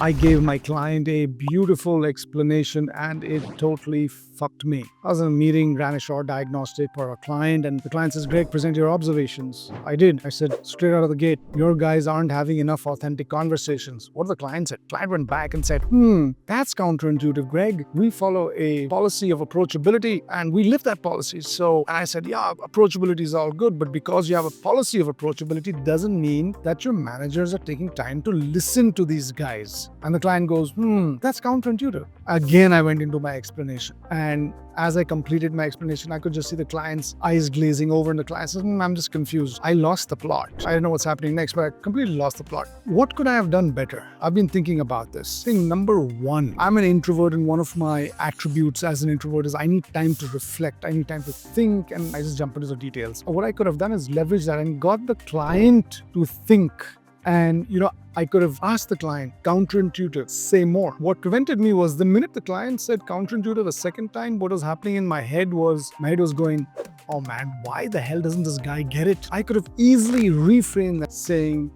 I gave my client a beautiful explanation and it totally fucked me. I was in a meeting, ran a short diagnostic for a client, and the client says, Greg, present your observations. I did. I said, straight out of the gate, your guys aren't having enough authentic conversations. What did the client say? Client went back and said, that's counterintuitive, Greg. We follow a policy of approachability and we live that policy. So I said, yeah, approachability is all good, but because you have a policy of approachability doesn't mean that your managers are taking time to listen to these guys. And the client goes, that's counterintuitive. Again, I went into my explanation. And as I completed my explanation, I could just see the client's eyes glazing over, and the client says, I'm just confused. I lost the plot. I don't know what's happening next, but I completely lost the plot. What could I have done better? I've been thinking about this. Thing number one, I'm an introvert, and one of my attributes as an introvert is I need time to reflect. I need time to think, and I just jump into the details. What I could have done is leverage that and got the client to think. And, I could have asked the client, counterintuitive, say more. What prevented me was the minute the client said counterintuitive a second time, what was happening in my head was going, oh man, why the hell doesn't this guy get it? I could have easily reframed that saying,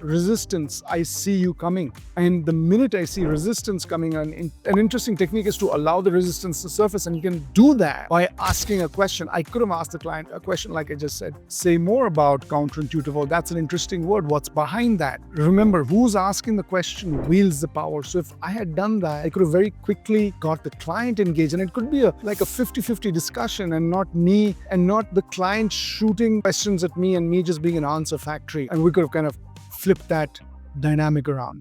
resistance, I see you coming. And the minute I see resistance coming, an interesting technique is to allow the resistance to surface. And you can do that by asking a question. I could have asked the client a question like I just said, say more about counterintuitive. Oh, that's an interesting word. What's behind that? Remember, who's asking the question wields the power. So if I had done that, I could have very quickly got the client engaged, and it could be like a 50-50 discussion, and not me and not the client shooting questions at me and me just being an answer factory. And we could have kind of flipped that dynamic around.